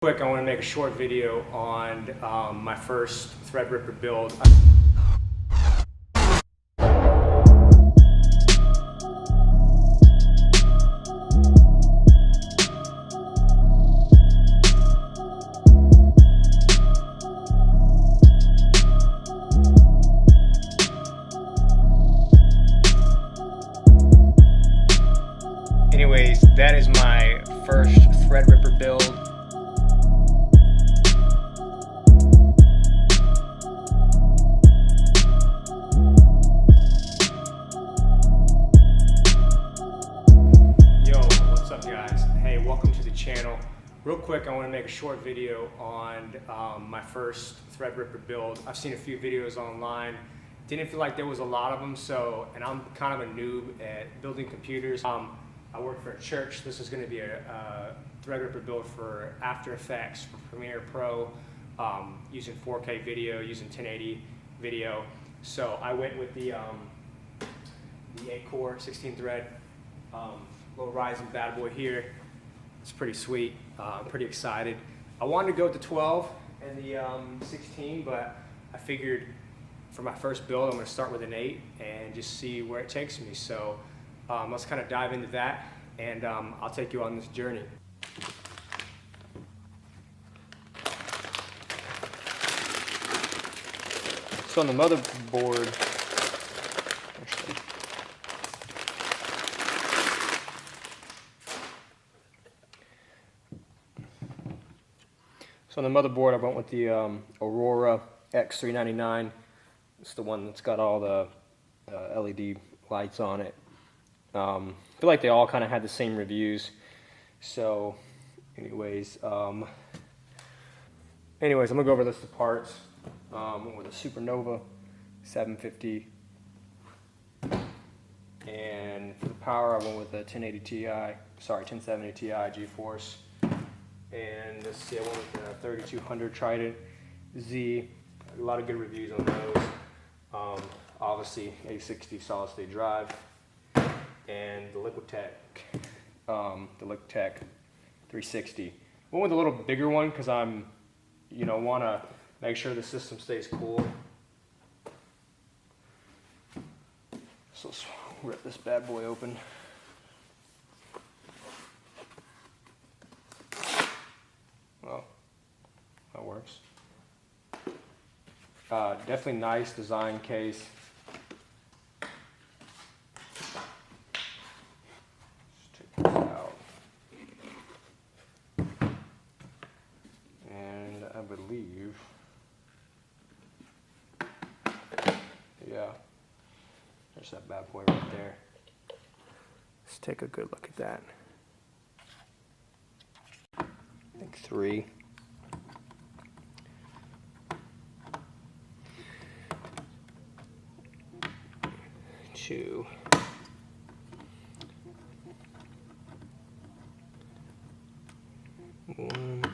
Quick, I want to make a short video on my first Threadripper build. Anyways, that is my first Threadripper build. Welcome to the channel. Real quick, I want to make a short video on my first Threadripper build. I've seen a few videos online. Didn't feel like there was a lot of them, and I'm kind of a noob at building computers. I work for a church. This is going to be a Threadripper build for After Effects, for Premiere Pro, using 4K video, using 1080 video. So I went with the 8-core, 16-thread, little Ryzen bad boy here. It's pretty sweet. I'm pretty excited. I wanted to go with the 12 and the 16, but I figured for my first build, I'm going to start with an 8 and just see where it takes me. So let's kind of dive into that, and I'll take you on this journey. So on the motherboard, I went with the Aurora X399. It's the one that's got all the LED lights on it. I feel like they all kind of had the same reviews. So, anyways, I'm gonna go over this list of parts. With a Supernova 750, and for the power, I went with a 1070 Ti GeForce. And let's see, I went with the 3200 Trident Z. A lot of good reviews on those. Obviously, A60 solid state drive, and the Liquitech 360. Went with a little bigger one because I'm, want to make sure the system stays cool. So let's rip this bad boy open. Well, that works. Definitely nice design case. Let's take this out. And I believe, yeah, there's that bad boy right there. Let's take a good look at that. I think 3. 2. 1.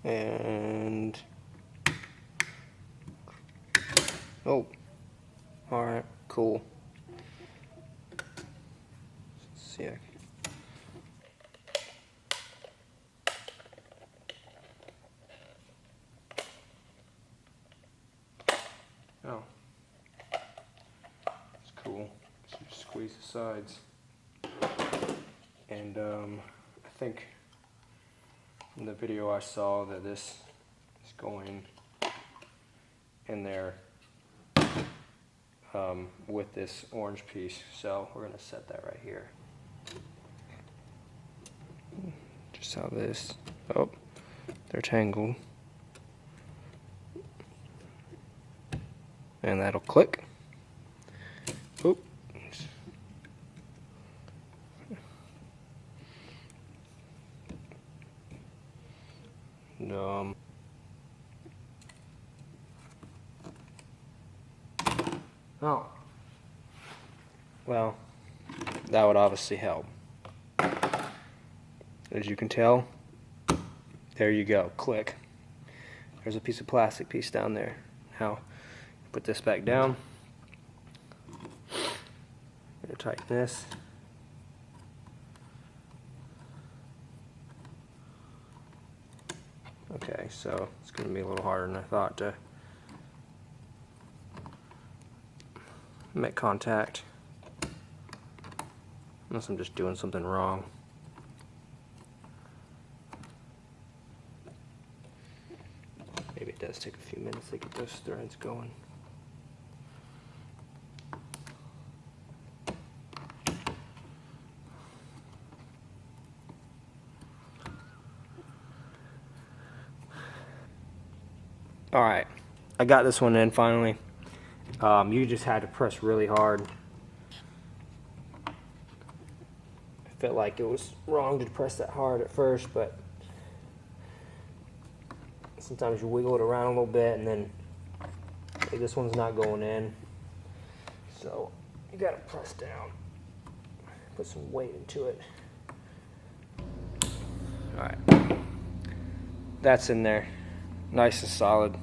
And oh, all right, cool. Let's see. Oh, it's cool. So you squeeze the sides, and I think in the video I saw that this is going in there with this orange piece, so we're going to set that right here. Just how this, oh, they're tangled, and that'll click. Oop. And, oh, well, that would obviously help. As you can tell, There you go, click. There's a piece of plastic piece down there. Now, put this back down. I'm gonna tighten this. Okay, so it's gonna be a little harder than I thought to make contact. Unless I'm just doing something wrong. Maybe it does take a few minutes to get those threads going. Alright, I got this one in finally. You just had to press really hard. I felt like it was wrong to press that hard at first, but sometimes you wiggle it around a little bit and then this one's not going in. So you gotta press down, put some weight into it. Alright, that's in there, nice and solid.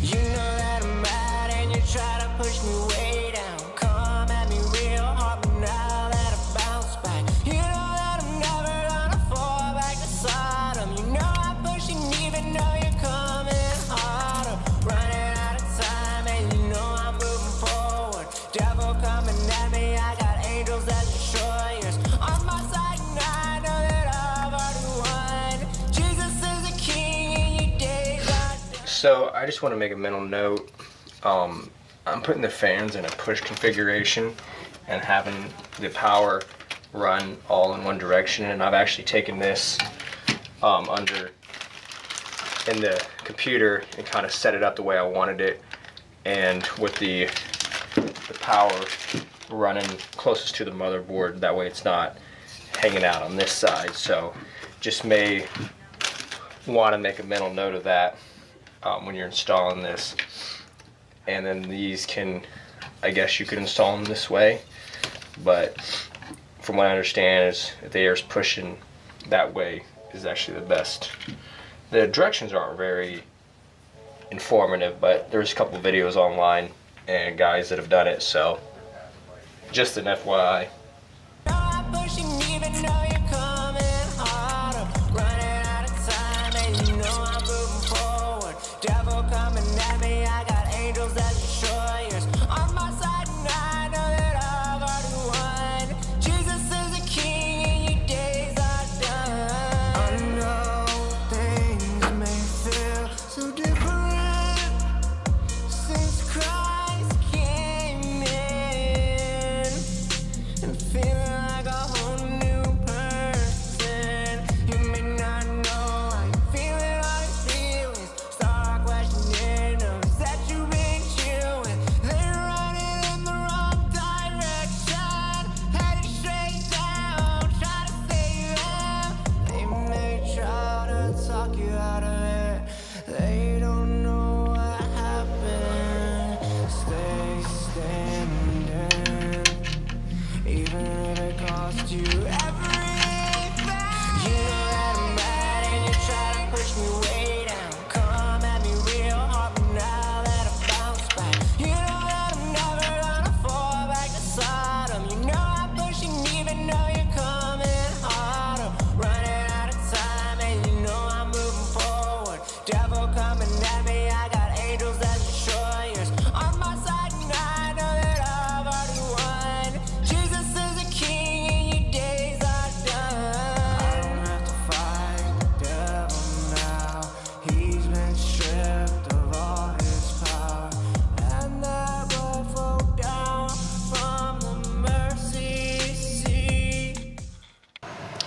You know that I'm mad and you try to push me way down. Come at me real hard, but now that I bounce back. You know that I'm never gonna fall back to Sodom. You know I'm pushing even though you're coming harder. Running out of time and you know I'm moving forward. Devil coming at me, I got angels as destroyers. On my side and I know that I've already won. Jesus is the king and your days are done. So I just want to make a mental note. I'm putting the fans in a push configuration and having the power run all in one direction, and I've actually taken this under in the computer and kind of set it up the way I wanted it, and with the power running closest to the motherboard, that way it's not hanging out on this side. So just may want to make a mental note of that when you're installing this. And then these can, I guess you could install them this way, but from what I understand is if the air's pushing that way is actually the best. The directions aren't very informative, but there's a couple videos online and guys that have done it, so just an FYI.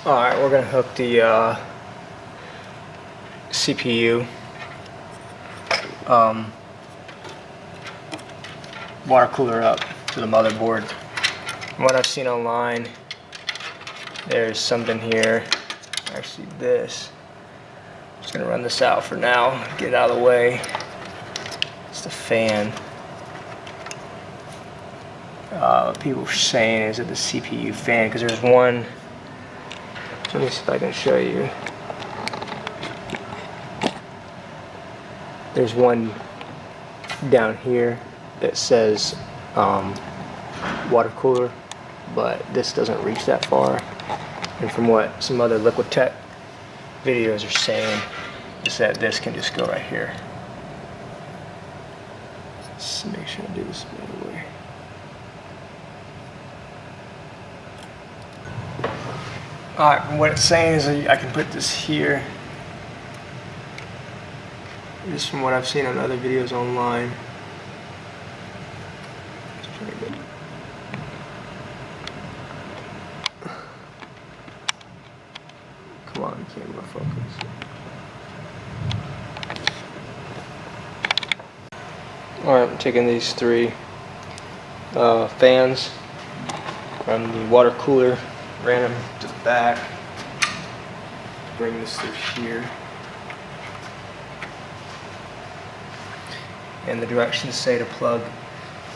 Alright, we're going to hook the CPU. Water cooler up to the motherboard. From what I've seen online, there's something here. Actually, this. I'm just gonna run this out for now. Get it out of the way. It's the fan. People were saying, is it the CPU fan? Because there's one. Let me see if I can show you. There's one down here that says water cooler, but this doesn't reach that far. And from what some other Liquid Tech videos are saying, is that this can just go right here. Let's make sure I do this the right way. Alright, what it's saying is I can put this here. This is from what I've seen on other videos online. Come on, camera focus. Alright, I'm taking these three fans from the water cooler, ran them to the back, bring this through here. And the directions say to plug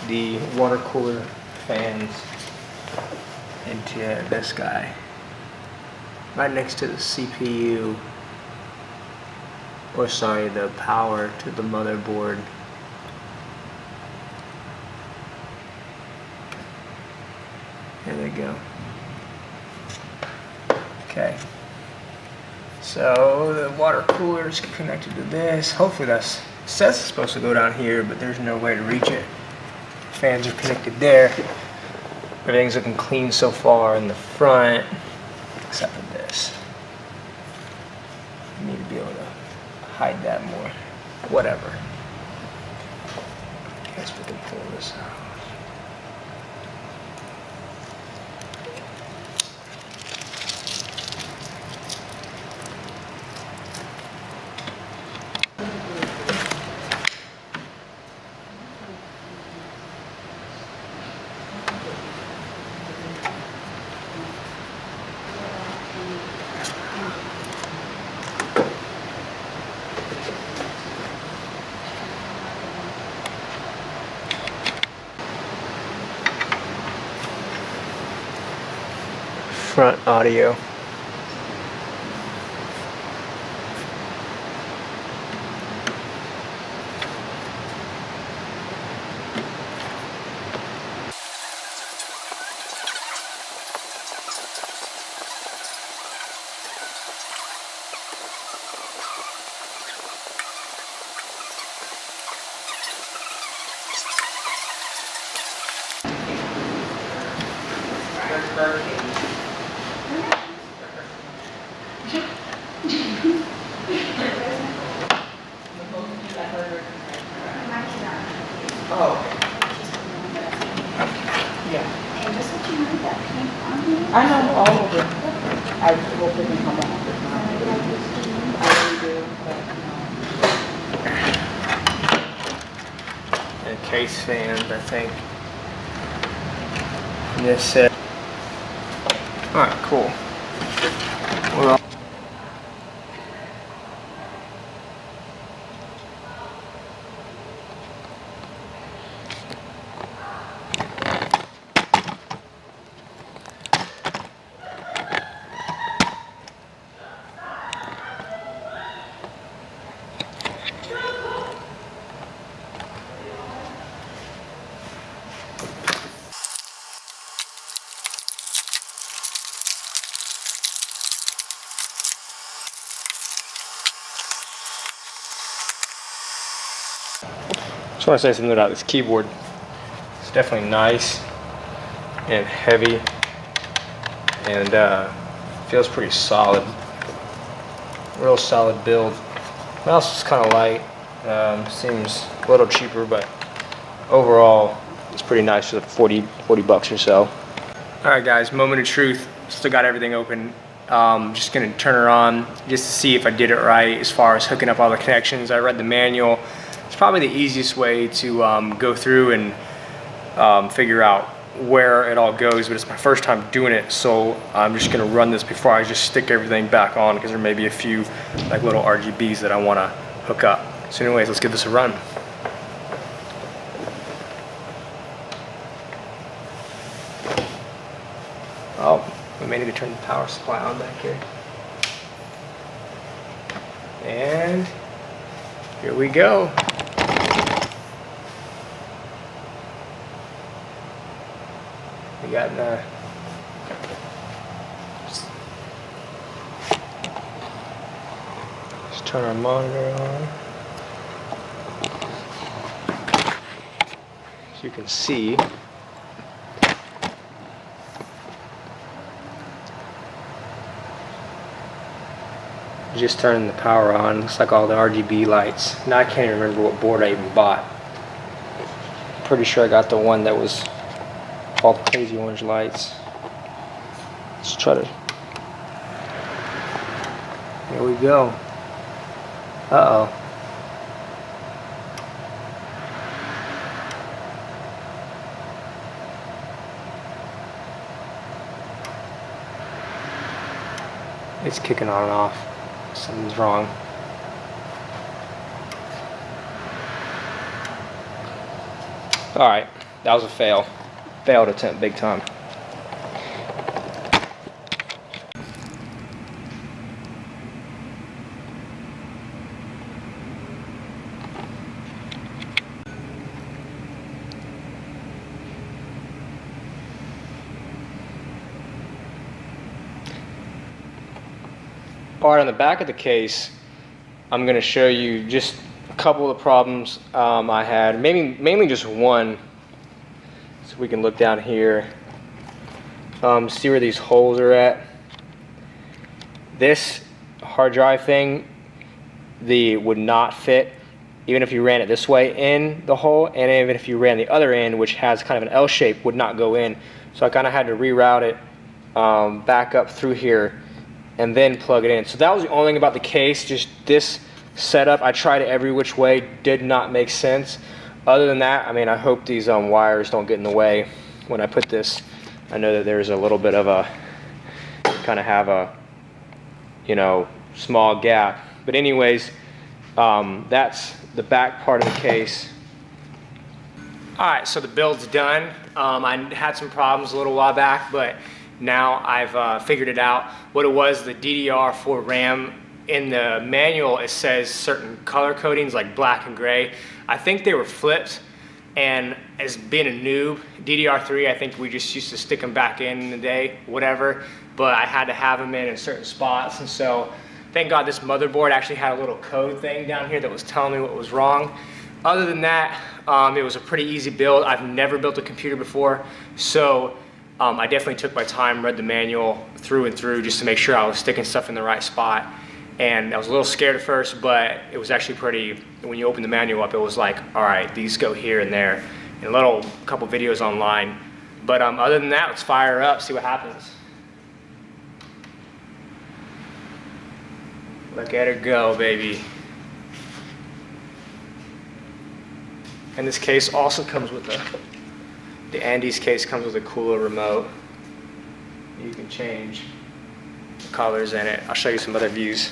the water cooler fans into this guy, right next to the CPU, or sorry, the power to the motherboard. There they go. Okay. So the water cooler is connected to this. Hopefully that's, it says it's supposed to go down here, but there's no way to reach it. Fans are connected there. Everything's looking clean so far in the front, except for this. I need to be able to hide that more. Whatever. Guess we can pull this out. Front audio. Oh. Yeah. And just what you know, that came on here. I know all of it. I hope it can come off this time. I really do, but And case fans, I think. And this set. Alright, cool. Well. Just want to say something about this keyboard. It's definitely nice and heavy, and feels pretty solid. Real solid build. Mouse is kind of light. Seems a little cheaper, but overall it's pretty nice for the 40 bucks or so. All right, guys. Moment of truth. Still got everything open. Just gonna turn her on just to see if I did it right as far as hooking up all the connections. I read the manual. It's probably the easiest way to go through and figure out where it all goes, but it's my first time doing it, so I'm just gonna run this before I just stick everything back on, because there may be a few like little RGBs that I want to hook up. So anyways, let's give this a run. Oh, we may need to turn the power supply on back here. And here we go. We got let's turn our monitor on. So you can see. Just turning the power on. Looks like all the RGB lights. Now I can't even remember what board I even bought. Pretty sure I got the one that was all the crazy orange lights. Let's try to. Here we go. Uh-oh. It's kicking on and off. Something's wrong. Alright, that was a fail. Failed attempt big time. Alright, on the back of the case, I'm going to show you just a couple of the problems I had, mainly just one. So we can look down here, see where these holes are at. This hard drive thing, would not fit, even if you ran it this way in the hole, and even if you ran the other end, which has kind of an L shape, would not go in. So I kind of had to reroute it back up through here and then plug it in. So that was the only thing about the case, just this setup. I tried it every which way, did not make sense. Other than that, I mean, I hope these wires don't get in the way when I put this. I know that there's a little bit of a, kind of have a, you know, small gap. But anyways, that's the back part of the case. Alright, so the build's done. I had some problems a little while back, but now I've figured it out. What it was, the DDR4 RAM, in the manual it says certain color codings like black and gray. I think they were flipped, and as being a noob, DDR3, I think we just used to stick them back in the day, whatever, but I had to have them in certain spots, and so thank God this motherboard actually had a little code thing down here that was telling me what was wrong. Other than that, it was a pretty easy build. I've never built a computer before, so I definitely took my time, read the manual through and through just to make sure I was sticking stuff in the right spot. And I was a little scared at first, but it was actually pretty, when you open the manual up, it was like, all right, these go here and there. And a couple videos online. But other than that, let's fire her up, see what happens. Look at her go, baby. And this case also comes with the Andes case comes with a cooler remote. You can change the colors in it. I'll show you some other views.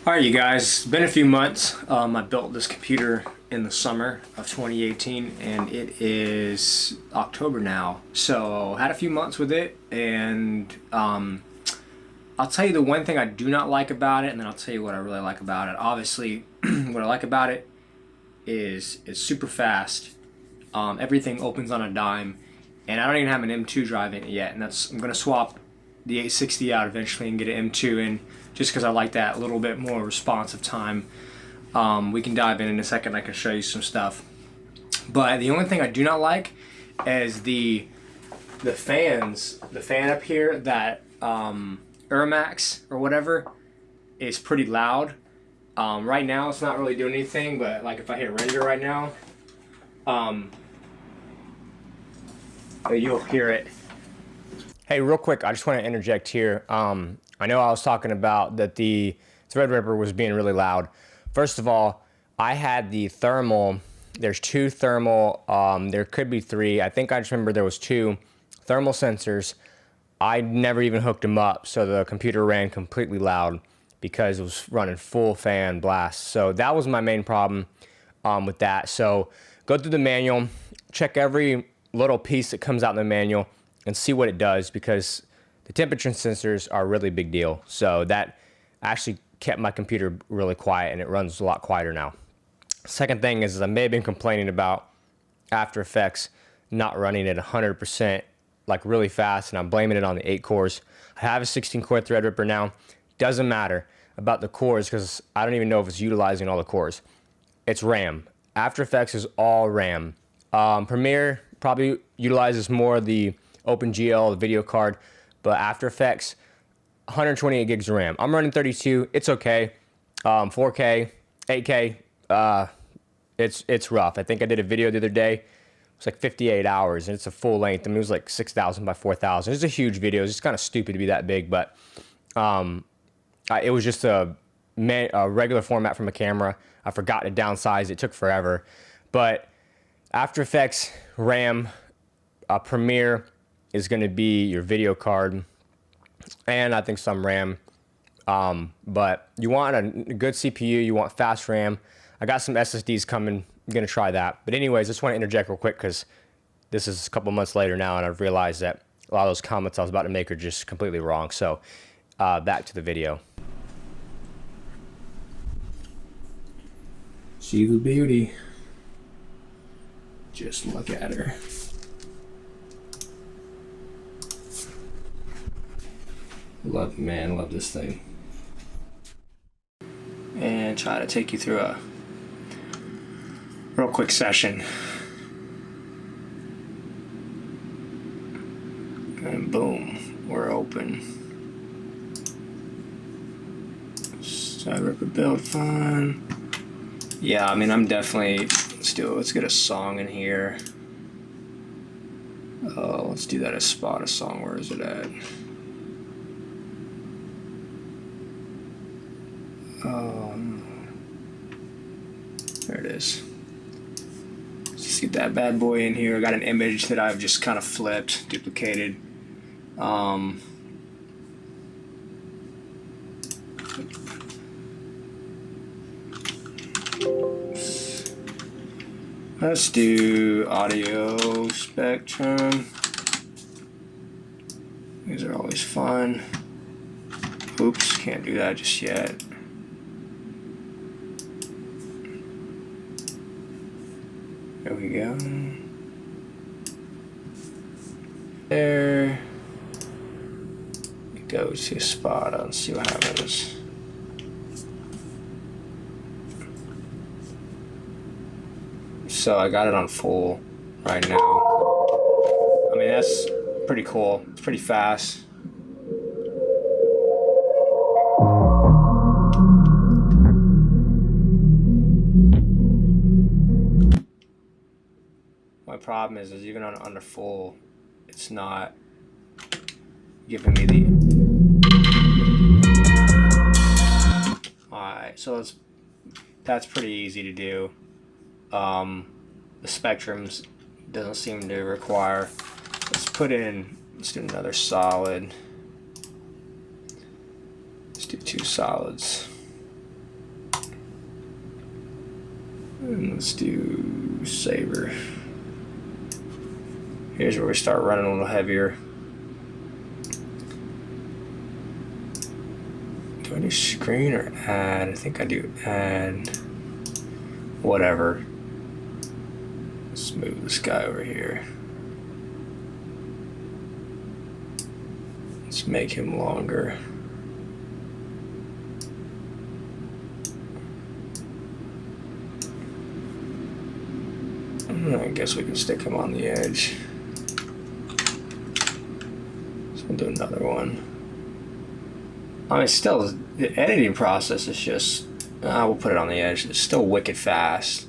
Alright you guys, it's been a few months. I built this computer in the summer of 2018 and it is October now. So had a few months with it, and I'll tell you the one thing I do not like about it, and then I'll tell you what I really like about it. Obviously, what I like about it is it's super fast. Everything opens on a dime, and I don't even have an M2 drive in it yet, and I'm going to swap the 860 out eventually and get an M2 in, just because I like that little bit more responsive time. We can dive in a second. I can show you some stuff. But the only thing I do not like is the fans. The fan up here, that Urmax or whatever, is pretty loud. Right now it's not really doing anything, but like if I hit render right now, you'll hear it. Hey, real quick, I just want to interject here. I know I was talking about that the Threadripper was being really loud. First of all, I had the thermal. There's 2 thermal, there could be 3. I think I just remember there was 2 thermal sensors. I never even hooked them up, so the computer ran completely loud because it was running full fan blast. So that was my main problem with that. So go through the manual, check every little piece that comes out in the manual and see what it does, because the temperature sensors are a really big deal. So that actually kept my computer really quiet, and it runs a lot quieter now. Second thing is I may have been complaining about After Effects not running at 100%, like really fast, and I'm blaming it on the 8 cores. I have a 16-core Threadripper now. Doesn't matter about the cores, because I don't even know if it's utilizing all the cores. It's RAM. After Effects is all RAM. Premiere probably utilizes more of the OpenGL, the video card, but After Effects, 128 gigs of RAM. I'm running 32. It's okay. 4K, 8K. It's rough. I think I did a video the other day. It's like 58 hours, and it's a full length. I mean, it was like 6,000 by 4,000. It's a huge video. It's just kind of stupid to be that big, but it was just a regular format from a camera. I forgot to downsize. It took forever. But After Effects, RAM, Premiere is going to be your video card, and I think some RAM. But you want a good CPU. You want fast RAM. I got some SSDs coming. I'm going to try that. But anyways, I just want to interject real quick, because this is a couple months later now, and I've realized that a lot of those comments I was about to make are just completely wrong. So back to the video. See the beauty. Just look at her. Love, man, love this thing. And try to take you through a real quick session. And boom, we're open. Threadripper build fun. Yeah, I mean, I'm definitely, let's get a song in here. Oh, let's do that as spot a song. Where is it at? There it is. Let's just get that bad boy in here. I got an image that I've just kind of flipped, duplicated. Let's do audio spectrum. These are always fun. Oops, can't do that just yet. There we go. There. It goes to spot on, see what happens. So I got it on full right now. I mean, that's pretty cool. It's pretty fast. My problem is even on the full, it's not giving me the. Alright, so that's pretty easy to do. The spectrums doesn't seem to require. Let's do another solid. Let's do 2 solids. And let's do saber. Here's where we start running a little heavier. Do I do screen or add? I think I do add. Whatever. Let's move this guy over here. Let's Let's make him longer. I guess we can stick him on the edge. So we'll do another one. I mean, still, the editing process is just, we'll put it on the edge. It's still wicked fast.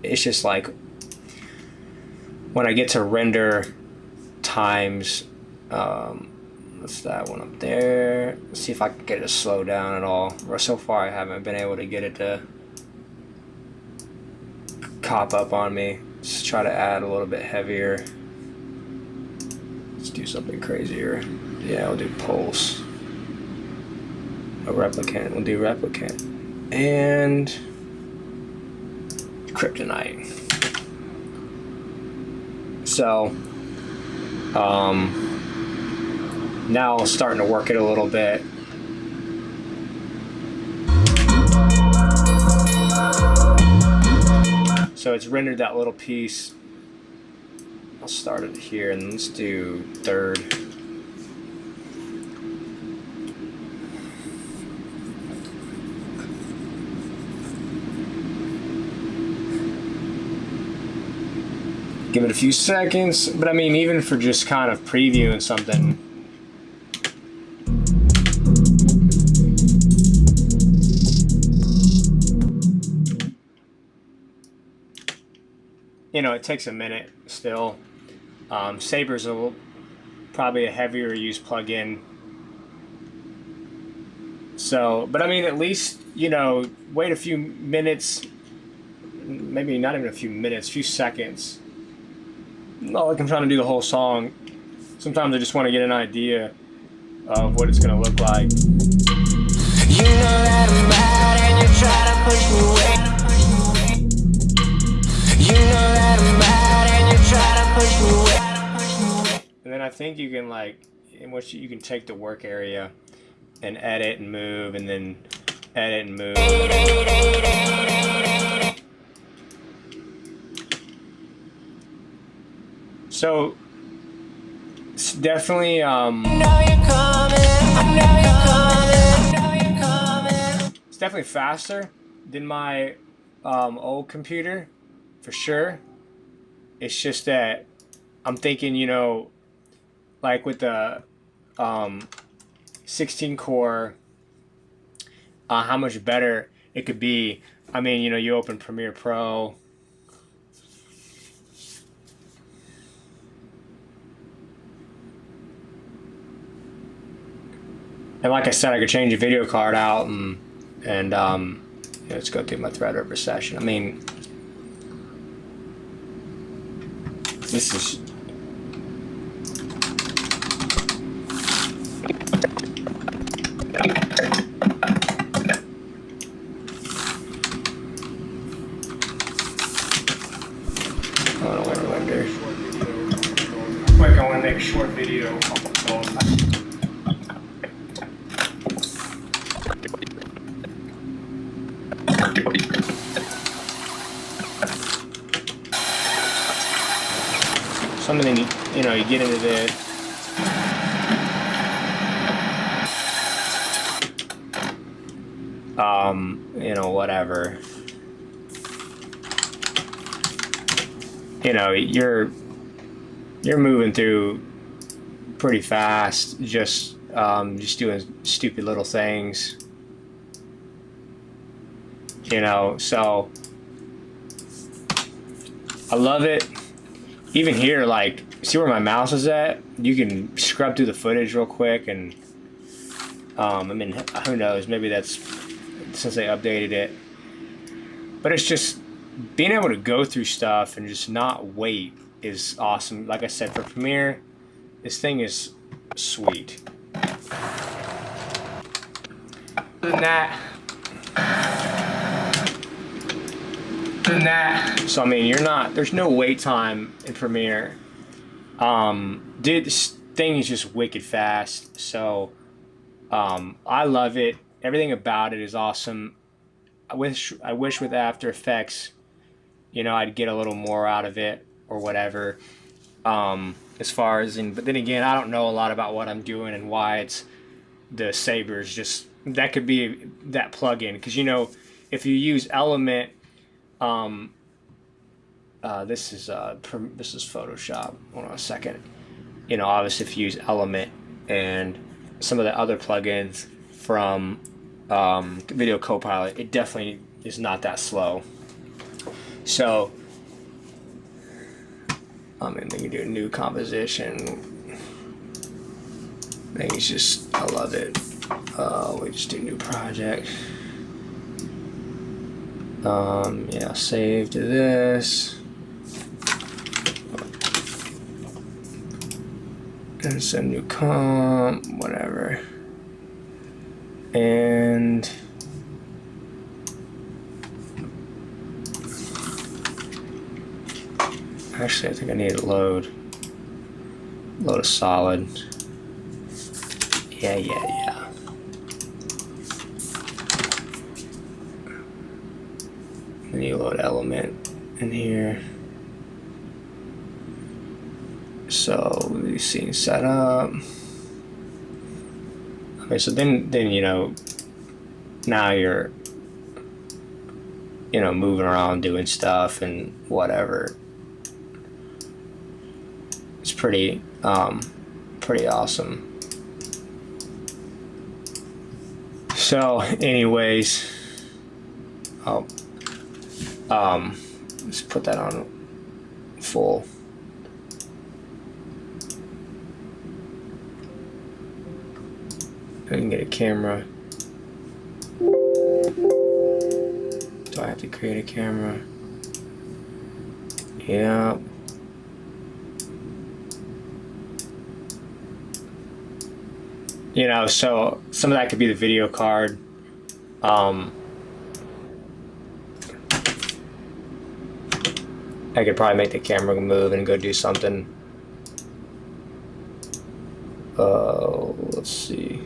It's just like, when I get to render times, what's that one up there? Let's see if I can get it to slow down at all. So far, I haven't been able to get it to cop up on me. Let's try to add a little bit heavier. Let's do something crazier. Yeah, we'll do pulse. A replicant. We'll do replicant. And kryptonite. So, now I'm starting to work it a little bit. So it's rendered that little piece. I'll start it here and let's do third. Give it a few seconds, but I mean, even for just kind of previewing something, you know, it takes a minute still. Saber's probably a heavier use plugin. So, but I mean, at least, you know, wait a few minutes, maybe not even a few minutes, a few seconds. Not like I'm trying to do the whole song. Sometimes I just want to get an idea of what it's going to look like. You know that I'm bad and you try to push me away. You know that I'm bad and you try to push me away. And then I think you can, like, in which you can take the work area and edit and move, and then edit and move. So it's definitely it's definitely faster than my old computer, for sure. It's just that I'm thinking, you know, like with the 16 core, how much better it could be. I mean, you know, you open Premiere Pro. And like I said, I could change the video card out and you know, let's go through my Threadripper session. I mean, this is quick. I want to make a short video. Something, you know, you get into this. You know, whatever. You know, you're moving through pretty fast, just doing stupid little things. You know, so I love it. Even here, like, see where my mouse is at? You can scrub through the footage real quick, and I mean, who knows? Maybe that's since they updated it. But it's just being able to go through stuff and just not wait is awesome. Like I said, for Premiere, this thing is sweet. Other than that, so I mean, there's no wait time in Premiere. Dude, this thing is just wicked fast. So, I love it. Everything about it is awesome. I wish with After Effects, you know, I'd get a little more out of it or whatever. as far as but then again, I don't know a lot about what I'm doing and why it's the sabers. Just that could be that plugin, because you know, if you use Element, this is Photoshop. Hold on a second. You know, obviously if you use Element and some of the other plugins from Video Copilot, it definitely is not that slow. So I mean, we can do a new composition. I think it's just, I love it. We just do new project. Yeah, save to this. And some new comp, whatever. And actually, I think I need to load a solid. Yeah. Then you load Element in here. So these scenes set up. Okay, so then you know, now you're, you know, moving around doing stuff and whatever. It's pretty awesome. So anyways, let's put that on full. I can get a camera. Do I have to create a camera? Yeah. You know, so some of that could be the video card. I could probably make the camera move and go do something. Let's see.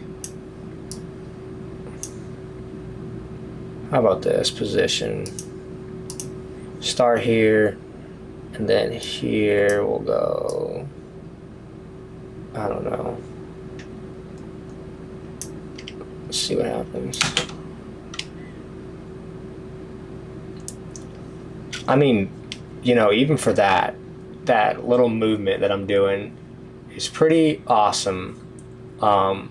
How about this position? Start here, and then here we'll go. I don't know. Let's see what happens. I mean, you know, even for that little movement that I'm doing is pretty awesome. I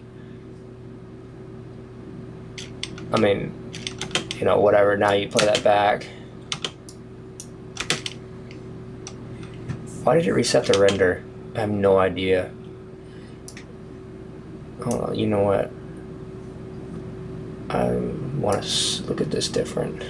mean, you know, whatever. Now you play that back. Why did it reset the render? I have no idea. Hold on, you know what? I want to look at this different.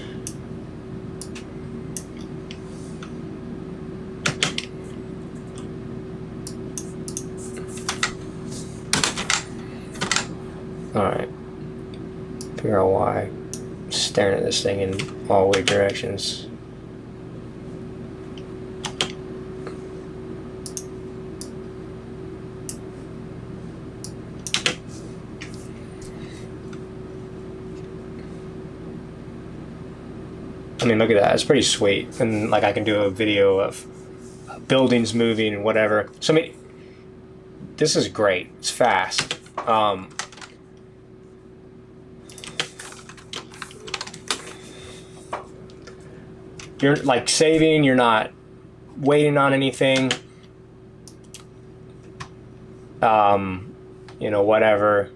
Alright. Figure out why. I'm staring at this thing in all weird directions. I mean, look at that. It's pretty sweet. And like I can do a video of buildings moving and whatever. So I mean, this is great. It's fast. You're like saving, you're not waiting on anything. You know, whatever.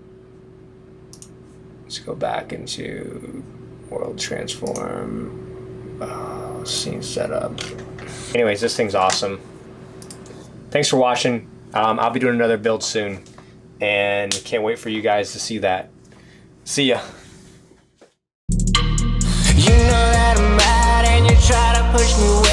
Let's go back into world transform. Scene setup. Anyways, this thing's awesome. Thanks for watching. I'll be doing another build soon, and can't wait for you guys to see that. See ya. You know that I'm mad and you try to push me away.